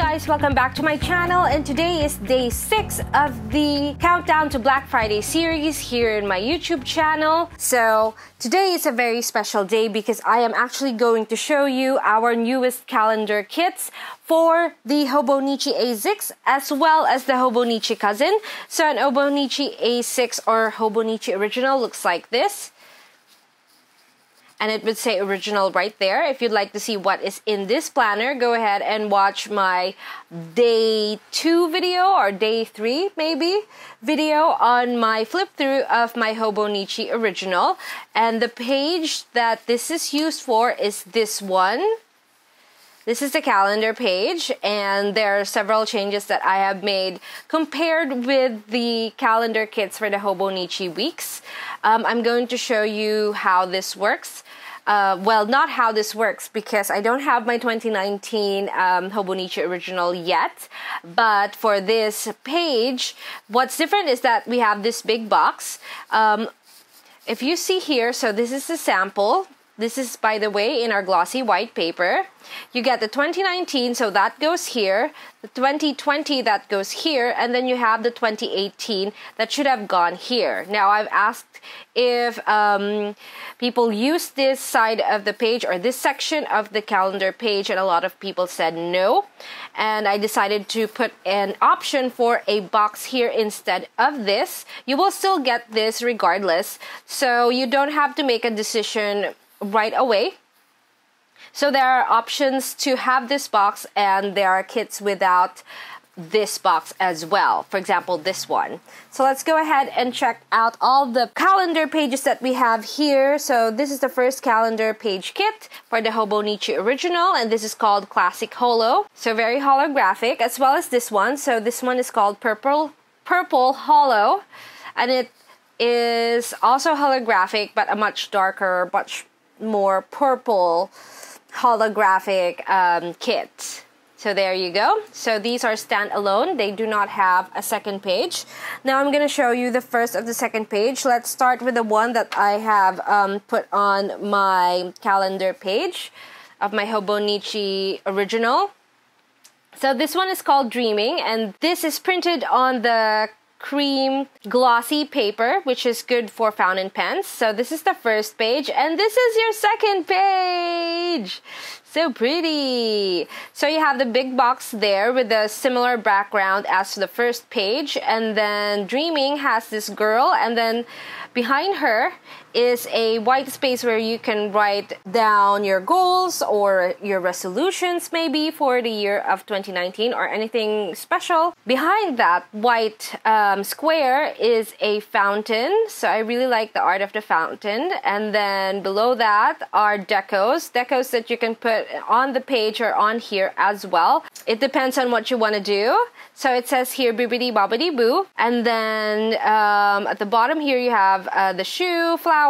guys, welcome back to my channel, and today is day 6 of the Countdown to Black Friday series here in my YouTube channel. So today is a very special day because I am actually going to show you our newest calendar kits for the Hobonichi A6 as well as the Hobonichi Cousin. So an Hobonichi A6 or Hobonichi Original looks like this. And it would say original right there. If you'd like to see what is in this planner, go ahead and watch my day 2 video or day 3 maybe video on my flip through of my Hobonichi Original. And the page that this is used for is this one. This is the calendar page, and there are several changes that I have made compared with the calendar kits for the Hobonichi weeks. I'm going to show you how this works. Well, not how this works because I don't have my 2019 Hobonichi Original yet. But for this page, what's different is that we have this big box. If you see here, so this is a sample. This is, by the way, in our glossy white paper. You get the 2019, so that goes here, the 2020 that goes here, and then you have the 2018 that should have gone here. Now, I've asked if people use this side of the page or this section of the calendar page, and a lot of people said no. And I decided to put an option for a box here instead of this. You will still get this regardless, so you don't have to make a decision right away. So there are options to have this box, and there are kits without this box as well. For example, this one. So let's go ahead and check out all the calendar pages that we have here. So this is the first calendar page kit for the Hobonichi Original, and this is called Classic Holo. So very holographic, as well as this one. So this one is called Purple Holo, and it is also holographic, but a much darker, much more purple holographic kit. So there you go. So these are standalone. They do not have a second page. Now I'm going to show you the first of the second page. Let's start with the one that I have put on my calendar page of my Hobonichi Original. So this one is called Dreaming, and this is printed on the cream glossy paper, which is good for fountain pens. So this is the first page, and this is your second page. So pretty. So you have the big box there with a similar background as to the first page, and then Dreaming has this girl, and then behind her is a white space where you can write down your goals or your resolutions maybe for the year of 2019 or anything special. Behind that white square is a fountain. So I really like the art of the fountain. And then below that are decos that you can put on the page or on here as well. It depends on what you want to do. So it says here bibbidi bobbidi boo. And then at the bottom here you have the shoe, flowers,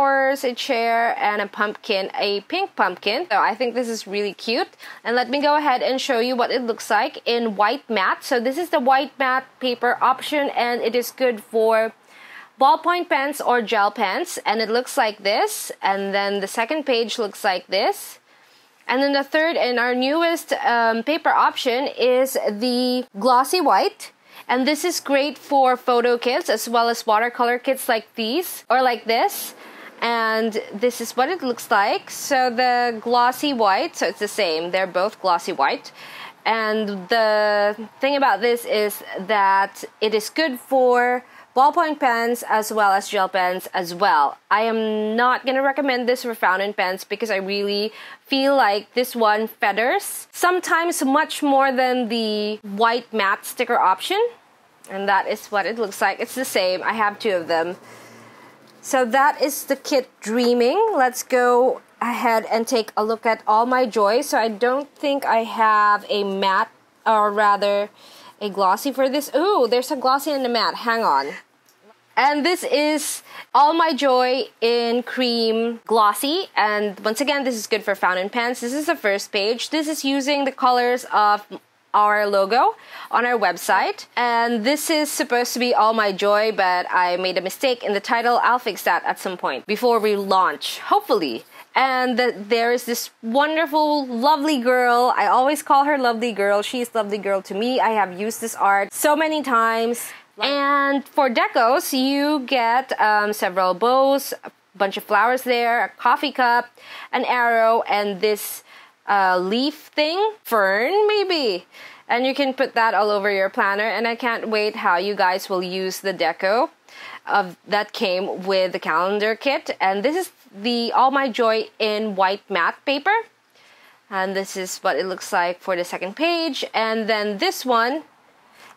a chair, and a pumpkin, a pink pumpkin. So I think this is really cute. And let me go ahead and show you what it looks like in white matte. So this is the white matte paper option, and it is good for ballpoint pens or gel pens. And it looks like this. And then the second page looks like this. And then the third and our newest paper option is the glossy white. And this is great for photo kits as well as watercolor kits like these or like this. And this is what it looks like. So the glossy white, so it's the same. They're both glossy white. And the thing about this is that it is good for ballpoint pens as well as gel pens as well. I am not going to recommend this for fountain pens because I really feel like this one feathers sometimes much more than the white matte sticker option. And that is what it looks like. It's the same. I have 2 of them. So that is the kit Dreaming. Let's go ahead and take a look at All My Joy. So I don't think I have a matte, or rather a glossy for this. Ooh, there's a glossy and a matte. Hang on. And this is All My Joy in cream glossy. And once again, this is good for fountain pens. This is the first page. This is using the colors of our logo on our website. And this is supposed to be All My Joy, but I made a mistake in the title. I'll fix that at some point before we launch, hopefully. And there is this wonderful, lovely girl. I always call her Lovely Girl. She's Lovely Girl to me. I have used this art so many times. And for decos, you get several bows, a bunch of flowers there, a coffee cup, an arrow, and this leaf thing, fern maybe. And you can put that all over your planner. And I can't wait how you guys will use the deco that came with the calendar kit. And this is the All My Joy in white matte paper. And this is what it looks like for the second page. And then this one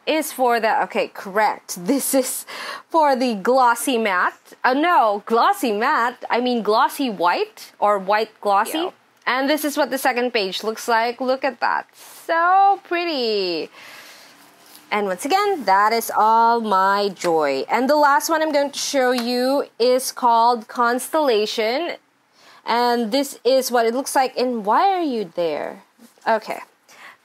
is for the, okay, correct. This is for the glossy matte. No, glossy matte. I mean glossy white or white glossy. Yeah. And this is what the second page looks like. Look at that. So pretty. And once again, that is All My Joy. And the last one I'm going to show you is called Constellation. And this is what it looks like in, why are you there? Okay.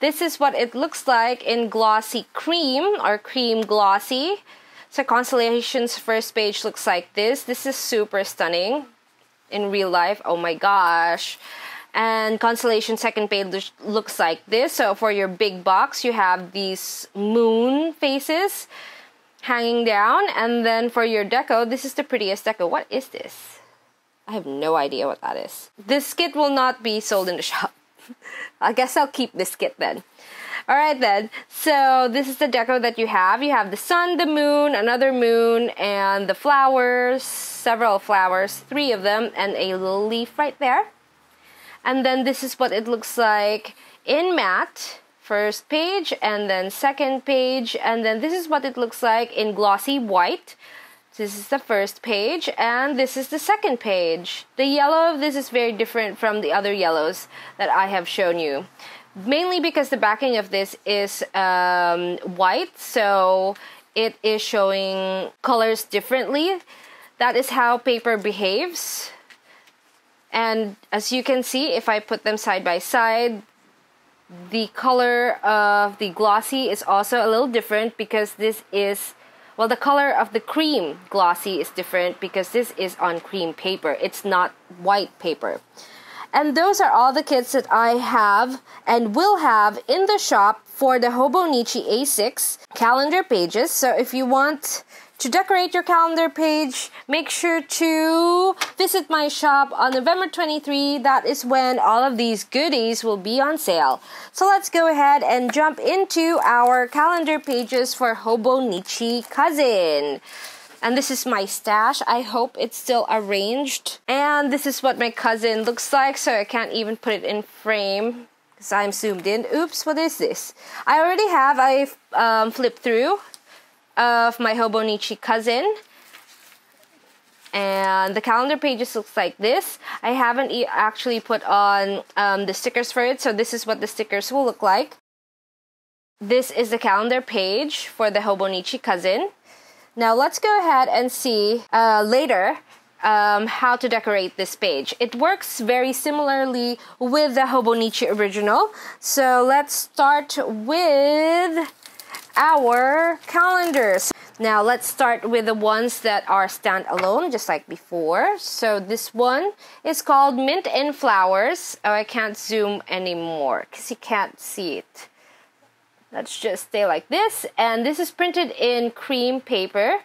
This is what it looks like in glossy cream or cream glossy. So Constellation's first page looks like this. This is super stunning in real life. Oh my gosh. And Constellation second page looks like this. So for your big box, you have these moon faces hanging down. And then for your deco, this is the prettiest deco. What is this? I have no idea what that is. This kit will not be sold in the shop. I guess I'll keep this kit then. Alright then, so this is the deco that you have. You have the sun, the moon, another moon, and the flowers, several flowers, 3 of them, and a little leaf right there. And then this is what it looks like in matte, first page, and then second page, and then this is what it looks like in glossy white. This is the first page, and this is the second page. The yellow of this is very different from the other yellows that I have shown you. Mainly because the backing of this is white, so it is showing colors differently. That is how paper behaves. And as you can see, if I put them side by side, the color of the glossy is also a little different because this is, well, the color of the cream glossy is different because this is on cream paper. It's not white paper. And those are all the kits that I have and will have in the shop for the Hobonichi A6 calendar pages. So if you want to decorate your calendar page, make sure to visit my shop on November 23. That is when all of these goodies will be on sale. So let's go ahead and jump into our calendar pages for Hobonichi Cousin. And this is my stash. I hope it's still arranged. And this is what my cousin looks like, so I can't even put it in frame because I'm zoomed in. Oops, what is this? I already have a flip through of my Hobonichi Cousin. And the calendar pages looks like this. I haven't actually put on the stickers for it, so this is what the stickers will look like. This is the calendar page for the Hobonichi Cousin. Now let's go ahead and see later how to decorate this page. It works very similarly with the Hobonichi original. So let's start with our calendars. Now let's start with the ones that are standalone, just like before. So this one is called Mint and Flowers. Oh, I can't zoom anymore because you can't see it. Let's just stay like this. And this is printed in cream paper.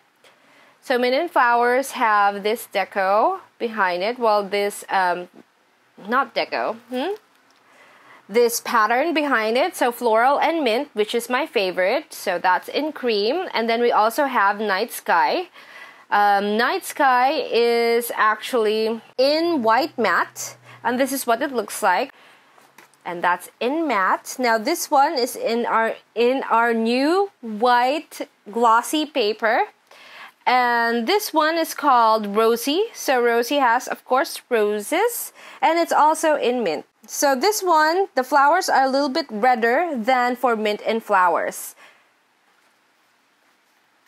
So Mint and Flowers have this deco behind it. Well, this, not deco, this pattern behind it. So floral and mint, which is my favorite. So that's in cream. And then we also have Night Sky. Night Sky is actually in white matte. And this is what it looks like. And that's in matte. Now this one is in our new white glossy paper. And this one is called Rosy. So Rosy has, of course, roses. And it's also in mint. So this one, the flowers are a little bit redder than for Mint and Flowers.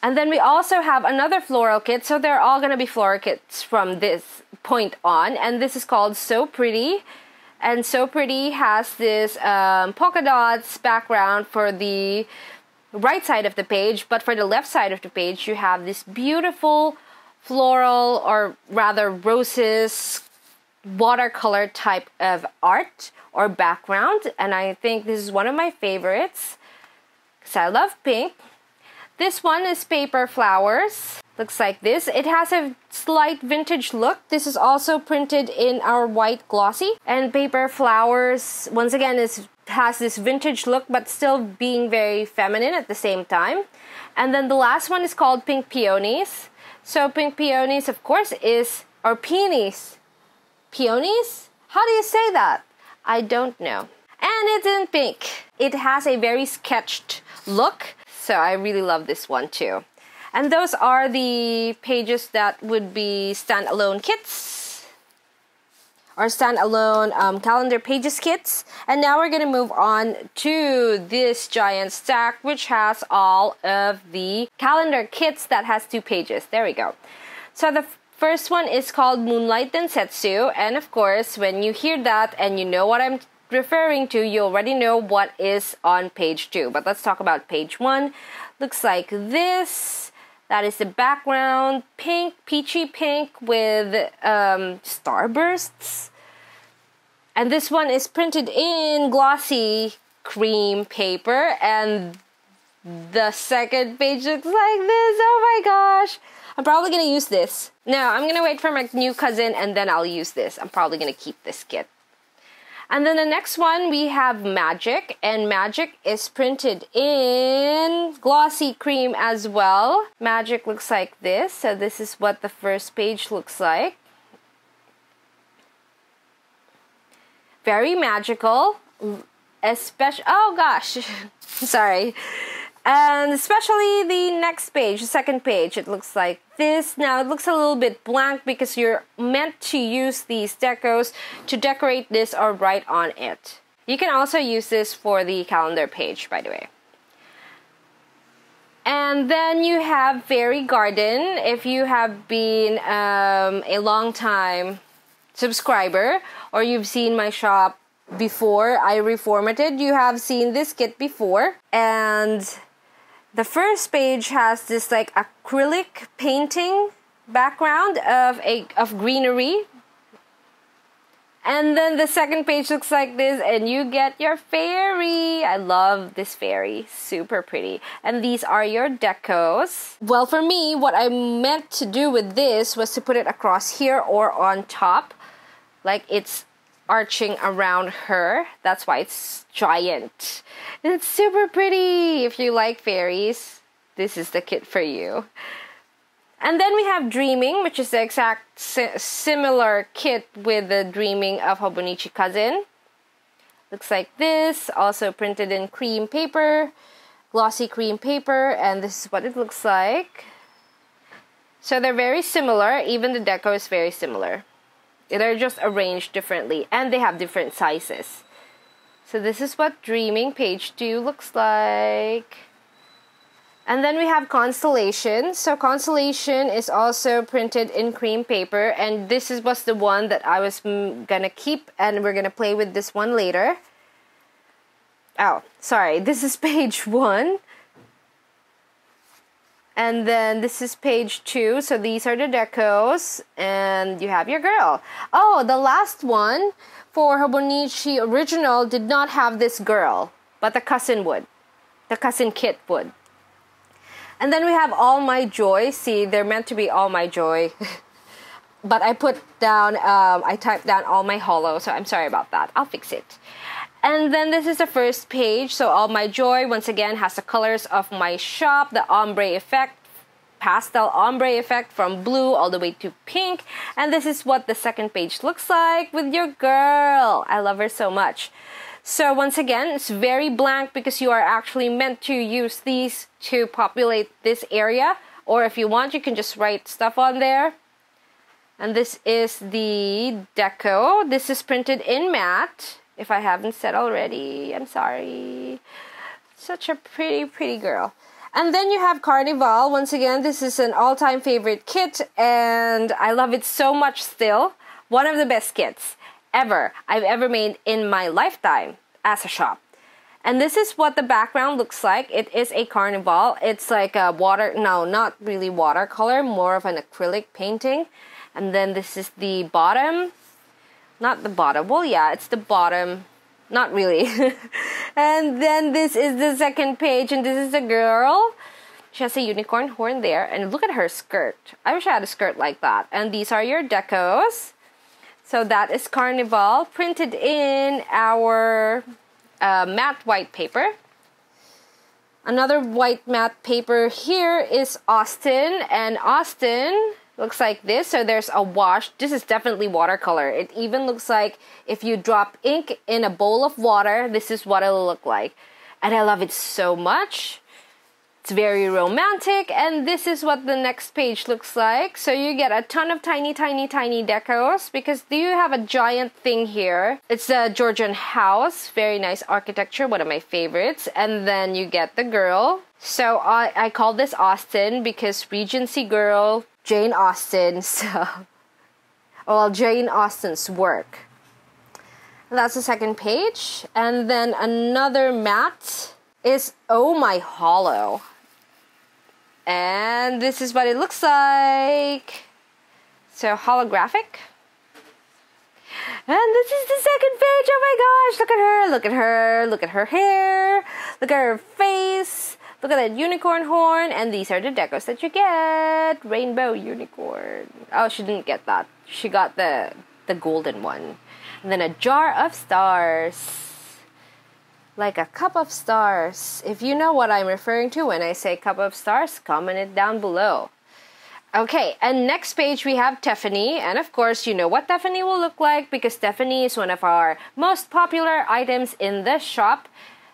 And then we also have another floral kit. So they're all going to be floral kits from this point on. And this is called So Pretty. And So Pretty has this polka dots background for the right side of the page, but for the left side of the page you have this beautiful floral, or rather roses, watercolor type of art or background, and I think this is one of my favorites because I love pink. This one is Paper Flowers. Looks like this. It has a slight vintage look. This is also printed in our white glossy. And Paper Flowers, once again, has this vintage look but still being very feminine at the same time. And then the last one is called Pink Peonies. So Pink Peonies, of course, or peonies. Peonies? How do you say that? I don't know. And it's in pink. It has a very sketched look. So I really love this one too. And those are the pages that would be standalone kits or standalone calendar pages kits. And now we're going to move on to this giant stack, which has all of the calendar kits that has 2 pages. There we go. So the first one is called Moonlight Densetsu. And of course, when you hear that and you know what I'm referring to, you already know what is on page 2. But let's talk about page 1. Looks like this. That is the background, pink, peachy pink with starbursts. And this one is printed in glossy cream paper, and the second page looks like this. Oh my gosh. I'm probably gonna use this. No, I'm gonna wait for my new cousin and then I'll use this. I'm probably gonna keep this kit. And then the next one we have Magic, and Magic is printed in glossy cream as well. Magic looks like this, so this is what the first page looks like. Very magical, especially, oh gosh, sorry. And especially the next page, the second page, it looks like this. Now it looks a little bit blank because you're meant to use these decos to decorate this or write on it. You can also use this for the calendar page, by the way. And then you have Fairy Garden. If you have been a long time subscriber or you've seen my shop before I reformatted, you have seen this kit before. And the first page has this like acrylic painting background of greenery. And then the second page looks like this, and you get your fairy. I love this fairy, super pretty. And these are your decos. Well, for me, what I meant to do with this was to put it across here or on top, like it's arching around her. That's why it's giant. And it's super pretty. If you like fairies, this is the kit for you. And then we have Dreaming, which is the exact similar kit with the Dreaming of Hobonichi Cousin. Looks like this, also printed in cream paper, glossy cream paper, and this is what it looks like. So they're very similar, even the deco is very similar. They're just arranged differently, and they have different sizes. So this is what Dreaming page 2 looks like. And then we have Constellation. So Constellation is also printed in cream paper, and this was the one that I was gonna keep, and we're gonna play with this one later. Oh, sorry, this is page 1. And then this is page 2, so these are the decos, and you have your girl. Oh, the last one for Hobonichi Original did not have this girl, but the cousin would. The cousin kit would. And then we have All My Joy. See, they're meant to be All My Joy. But I put down, I typed down All My Hollow, so I'm sorry about that. I'll fix it. And then this is the first page. So All My Joy, once again, has the colors of my shop, the ombre effect, pastel ombre effect from blue all the way to pink. And this is what the second page looks like with your girl. I love her so much. So once again, it's very blank because you are actually meant to use these to populate this area. Or if you want, you can just write stuff on there. And this is the deco. This is printed in matte. If I haven't said already, I'm sorry. Such a pretty, pretty girl. And then you have Carnival. Once again, this is an all-time favorite kit. And I love it so much still. One of the best kits. I've ever made in my lifetime as a shop. And this is what the background looks like. It is a carnival. It's like a not really watercolor, more of an acrylic painting. And then this is the bottom. Not the bottom. Well, yeah, it's the bottom. Not really. And then this is the second page, and this is a girl. She has a unicorn horn there, and look at her skirt. I wish I had a skirt like that. And these are your decos. So that is Carnival, printed in our matte white paper. Another white matte paper here is Austin, and Austin looks like this. So there's a wash. This is definitely watercolor. It even looks like if you drop ink in a bowl of water, this is what it'll look like. And I love it so much. It's very romantic, and this is what the next page looks like. So you get a ton of tiny decos, because you have a giant thing here. It's a Georgian house, very nice architecture, one of my favorites. And then you get the girl. So I call this Austen because Regency girl, Jane Austen. So, well, Jane Austen's work. And that's the second page. And then another matte is Oh My Hollow. And this is what it looks like. So holographic. And this is the second page. Oh my gosh, look at her, look at her, look at her hair, look at her face, look at that unicorn horn. And these are the decos that you get. Rainbow unicorn. Oh, she didn't get that. She got the golden one. And then a jar of stars. Like a cup of stars. If you know what I'm referring to when I say cup of stars, comment it down below. Okay, and next page we have Tiffany. And of course, you know what Tiffany will look like, because Tiffany is one of our most popular items in the shop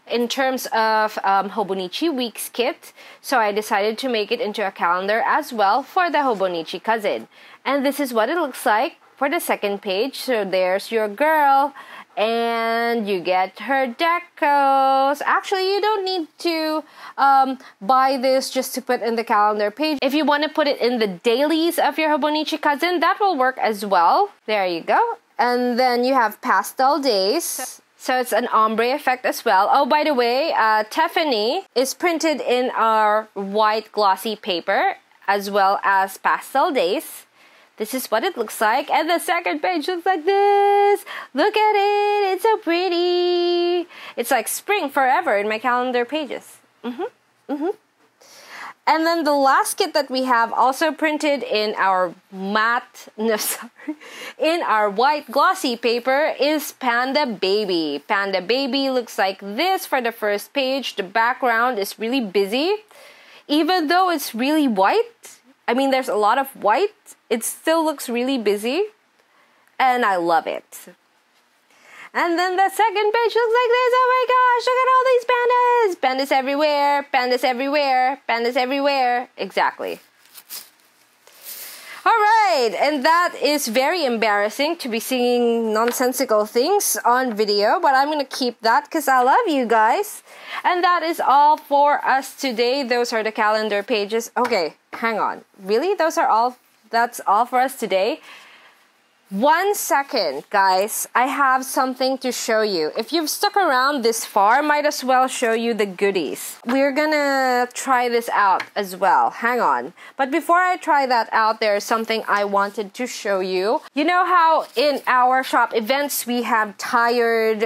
in terms of Hobonichi Weeks kit. So I decided to make it into a calendar as well for the Hobonichi Cousin. And this is what it looks like for the second page. So there's your girl. And you get her decos. Actually, you don't need to buy this just to put in the calendar page. If you want to put it in the dailies of your Hobonichi Cousin, that will work as well. There you go. And then you have pastel days. So it's an ombre effect as well. Oh, by the way, Tiffany is printed in our white glossy paper as well as pastel days. This is what it looks like, and the second page looks like this. Look at it, it's so pretty. It's like spring forever in my calendar pages. And then the last kit that we have, also printed in our in our white glossy paper, is Panda Baby. Panda Baby looks like this for the first page. The background is really busy. Even though it's really white, I mean, there's a lot of white, it still looks really busy, and I love it. And then the second page looks like this. Oh my gosh, look at all these pandas! Pandas everywhere, pandas everywhere, pandas everywhere. Exactly. Alright, and that is very embarrassing to be singing nonsensical things on video, but I'm gonna keep that because I love you guys. And that is all for us today. Those are the calendar pages. Okay, hang on. Really? That's all for us today? 1 second, guys. I have something to show you. If you've stuck around this far, might as well show you the goodies. We're gonna try this out as well. Hang on. But before I try that out, there's something I wanted to show you. You know how in our shop events we have tiered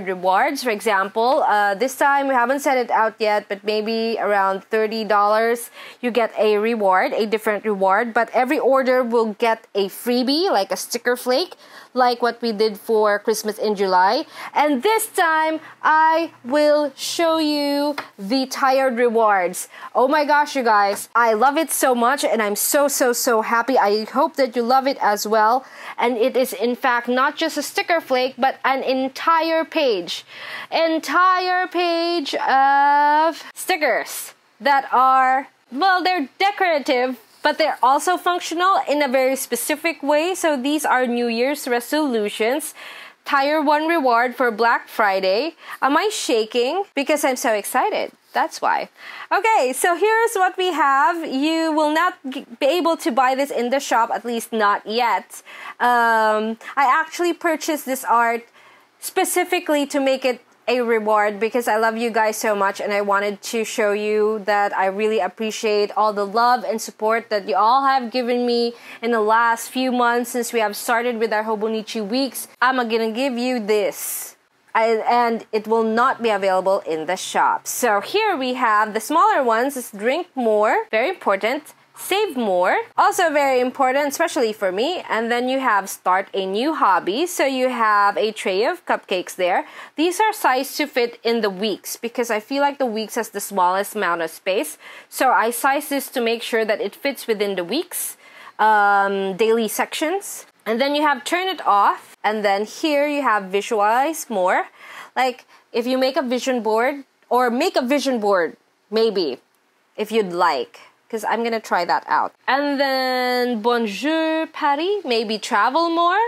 rewards, for example. This time we haven't set it out yet, but maybe around $30 you get a reward, a different reward. But every order will get a freebie, like a sticker flake, like what we did for Christmas in July. And this time I will show you the tiered rewards. Oh my gosh, you guys, I love it so much, and I'm so happy. I hope that you love it as well. And it is in fact not just a sticker flake, but an entire page of stickers that are, well, they're decorative, but they're also functional in a very specific way. So these are New Year's resolutions. Tier 1 reward for Black Friday. Am I shaking? Because I'm so excited. That's why. Okay, so here's what we have. You will not be able to buy this in the shop, at least not yet. I actually purchased this art specifically to make it a reward because I love you guys so much, and I wanted to show you that I really appreciate all the love and support that you all have given me in the last few months since we have started with our Hobonichi weeks. I'm gonna give you this. And it will not be available in the shop. So here we have the smaller ones. Is drink more, very important. Save more, also very important, especially for me. And then you have start a new hobby. So you have a tray of cupcakes there. These are sized to fit in the weeks because I feel like the weeks has the smallest amount of space. So I sized this to make sure that it fits within the weeks daily sections. And then you have turn it off. And then here you have visualize more. Like if you make a vision board, or make a vision board, maybe, if you'd like. Because I'm going to try that out. And then Bonjour Paris, maybe travel more.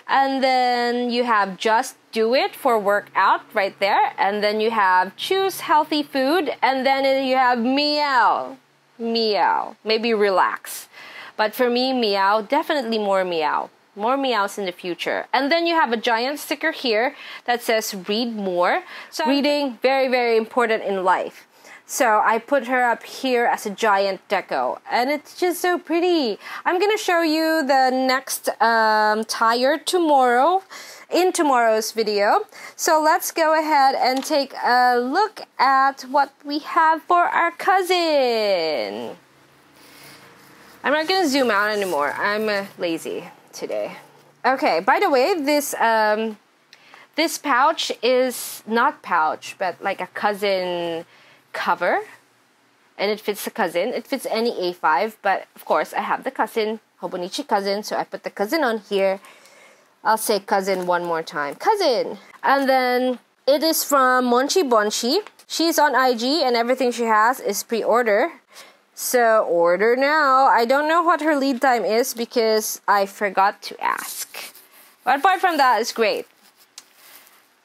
And then you have just do it for workout right there. And then you have choose healthy food. And then you have meow. Meow. Maybe relax. But for me, meow, definitely more meow. More meows in the future. And then you have a giant sticker here that says read more. So reading, very, very important in life. So I put her up here as a giant deco, and it's just so pretty. I'm gonna show you the next tire tomorrow, in tomorrow's video. So let's go ahead and take a look at what we have for our cousin. I'm not gonna zoom out anymore. I'm lazy today. Okay, by the way, this pouch is not pouch, but like a cousin cover, and it fits the cousin. It fits any A5, but of course I have the cousin, Hobonichi Cousin, so I put the cousin on here. I'll say cousin one more time, cousin. And then it is from Monchi Bonchi. She's on IG, and everything she has is pre-order, so order now. I don't know what her lead time is because I forgot to ask, but apart from that, it's great.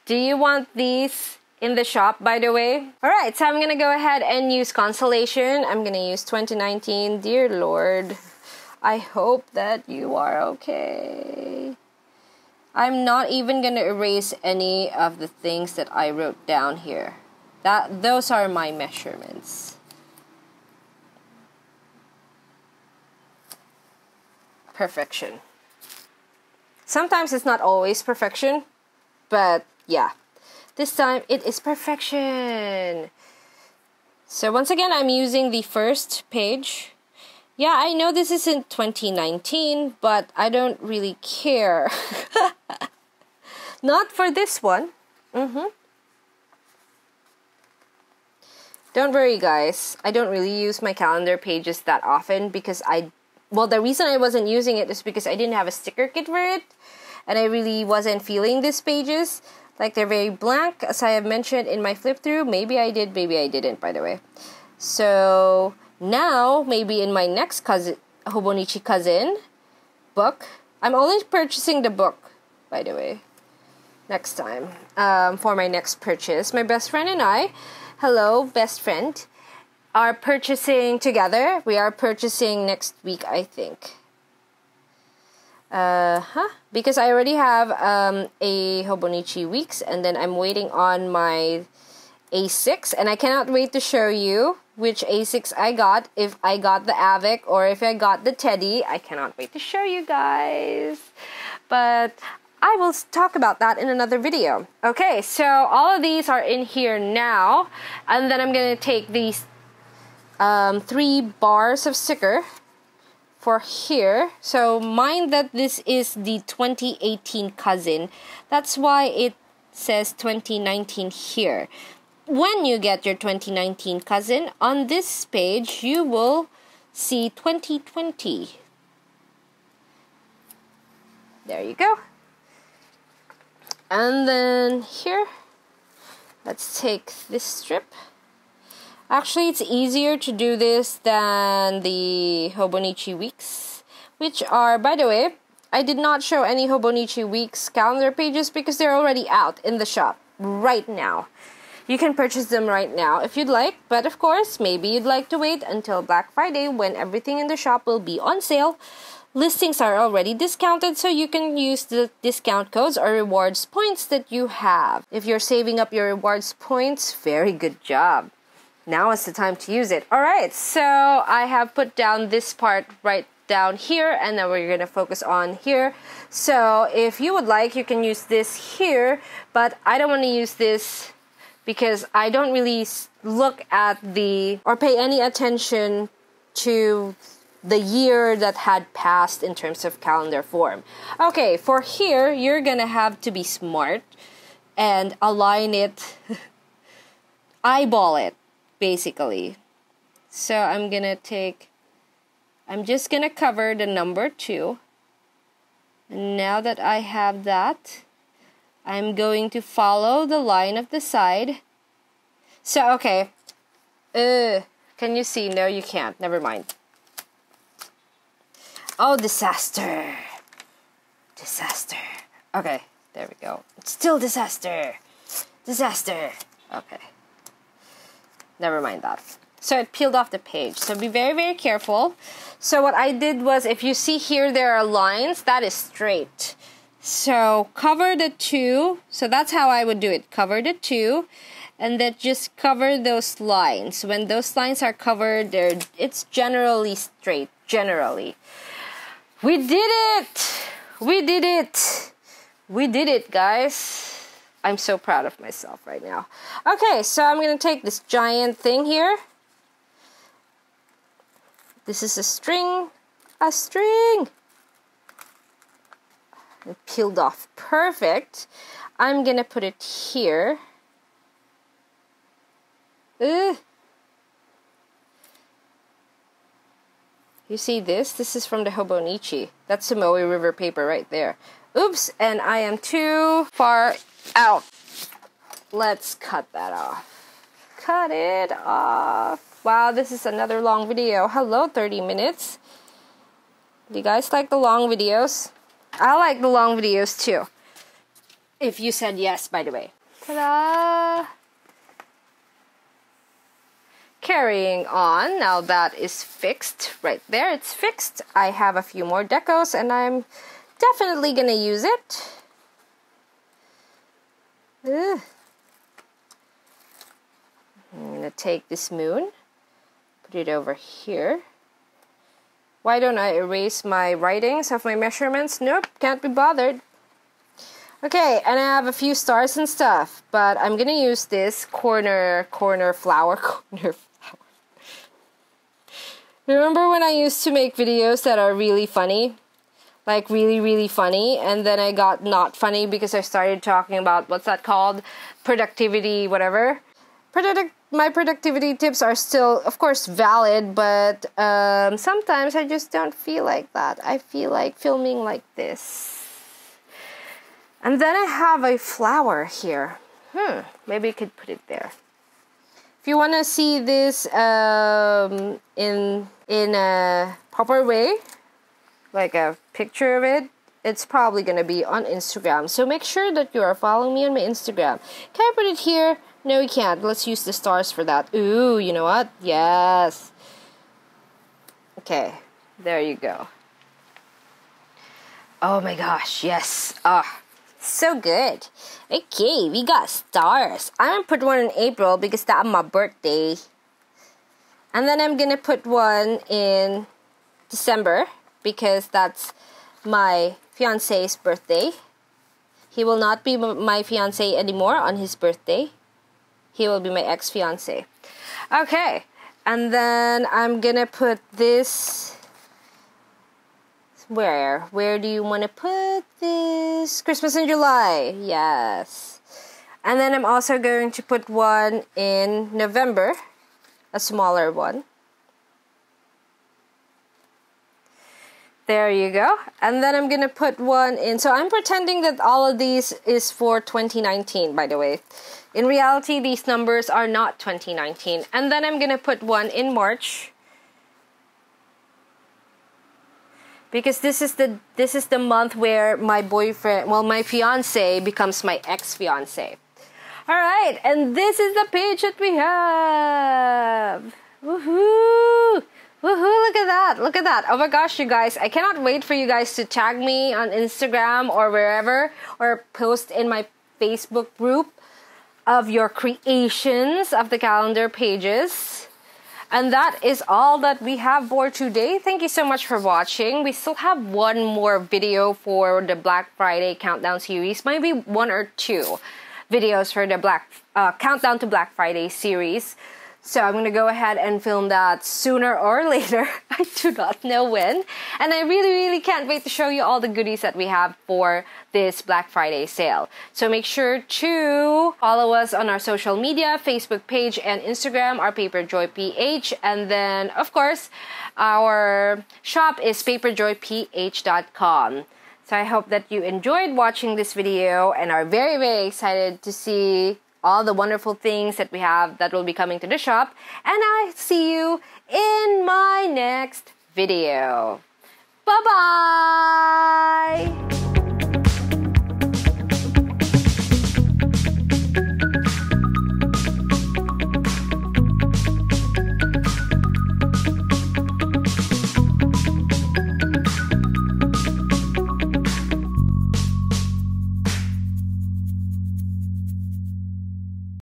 Do you want these in the shop, by the way? Alright, so I'm gonna go ahead and use Constellation. I'm gonna use 2019. Dear Lord, I hope that you are okay. I'm not even gonna erase any of the things that I wrote down here. Those are my measurements. Perfection. Sometimes it's not always perfection, but yeah. This time, it is perfection. So once again, I'm using the first page. Yeah, I know this isn't 2019, but I don't really care. Not for this one. Don't worry, guys. I don't really use my calendar pages that often because the reason I wasn't using it is because I didn't have a sticker kit for it. And I really wasn't feeling these pages. Like, they're very blank, as I have mentioned in my flip through. Maybe I did, maybe I didn't, by the way. So now, maybe in my next Hobonichi Cousin book, I'm only purchasing the book, by the way, next time, for my next purchase. My best friend and I, hello, best friend, are purchasing together. We are purchasing next week, I think. Because I already have a Hobonichi Weeks, and then I'm waiting on my A6, and I cannot wait to show you which A6 I got, if I got the Avic or if I got the Teddy. I cannot wait to show you guys, but I will talk about that in another video. Okay, so all of these are in here now, and then I'm gonna take these 3 bars of sticker for here. So mind that this is the 2018 cousin. That's why it says 2019 here. When you get your 2019 cousin, on this page you will see 2020. There you go. And then here, let's take this strip. Actually, it's easier to do this than the Hobonichi Weeks, which are, by the way, I did not show any Hobonichi Weeks calendar pages because they're already out in the shop right now. You can purchase them right now if you'd like, but of course, maybe you'd like to wait until Black Friday when everything in the shop will be on sale. Listings are already discounted, so you can use the discount codes or rewards points that you have. If you're saving up your rewards points, very good job. Now is the time to use it. Alright, so I have put down this part right down here, and then we're going to focus on here. So if you would like, you can use this here, but I don't want to use this because I don't really look at or pay any attention to the year that had passed in terms of calendar form. Okay, for here, you're gonna have to be smart and align it, eyeball it, basically. So I'm just gonna cover the number 2. And now that I have that, I'm going to follow the line of the side. So, okay. Can you see? No, you can't. Never mind. Oh, disaster. Disaster. Okay, there we go. It's still disaster. Disaster. Okay. Never mind that. So it peeled off the page. So be very, very careful. So what I did was, if you see here there are lines, that is straight. So cover the 2. So that's how I would do it. Cover the 2. And then just cover those lines. When those lines are covered, it's generally straight. Generally. We did it! We did it! We did it, guys. I'm so proud of myself right now. Okay, so I'm going to take this giant thing here. This is a string. A string! It peeled off. Perfect. I'm going to put it here. Ugh. You see this? This is from the Hobonichi. That's the Moe River paper right there. Oops, and I am too far out. Let's cut that off. Cut it off. Wow, this is another long video. Hello, 30 minutes. Do you guys like the long videos? I like the long videos too. If you said yes, by the way. Ta-da! Carrying on, now that is fixed right there. It's fixed. I have a few more decos and I'm definitely gonna use it. Ugh. I'm gonna take this moon, put it over here. Why don't I erase my writings of my measurements? Nope, can't be bothered. Okay, and I have a few stars and stuff, but I'm gonna use this corner flower. Remember when I used to make videos that are really funny? Like really, really funny, and then I got not funny because I started talking about, what's that called? Productivity, whatever. My productivity tips are still, of course, valid, but sometimes I just don't feel like that. I feel like filming like this. And then I have a flower here. Maybe I could put it there. If you want to see this in a proper way, like a picture of it, it's probably going to be on Instagram. So make sure that you are following me on my Instagram. Can I put it here? No, we can't. Let's use the stars for that. Ooh, you know what? Yes. Okay, there you go. Oh my gosh, yes. So good. Okay, we got stars. I'm gonna put one in April because that's my birthday. And then I'm gonna put one in December because that's my fiance's birthday. He will not be my fiance anymore on his birthday. He will be my ex-fiance. Okay, and then I'm gonna put this. Where do you want to put this? Christmas in July. Yes. And then I'm also going to put one in November, a smaller one. There you go. And then I'm going to put one in. So I'm pretending that all of these is for 2019, by the way. In reality, these numbers are not 2019. And then I'm going to put one in March. Because this is the month where my boyfriend, well, my fiance becomes my ex-fiance. Alright, and this is the page that we have. Woohoo! Woohoo, look at that, look at that. Oh my gosh, you guys, I cannot wait for you guys to tag me on Instagram or wherever, or post in my Facebook group of your creations of the calendar pages. And that is all that we have for today. Thank you so much for watching. We still have one more video for the Black Friday countdown series, maybe one or two videos for the countdown to Black Friday series. So I'm going to go ahead and film that sooner or later. I do not know when. And I really can't wait to show you all the goodies that we have for this Black Friday sale. So make sure to follow us on our social media, Facebook page and Instagram, our paperjoyph. And then, of course, our shop is paperjoyph.com. So I hope that you enjoyed watching this video and are very excited to see all the wonderful things that we have that will be coming to the shop. And I see you in my next video. Bye-bye!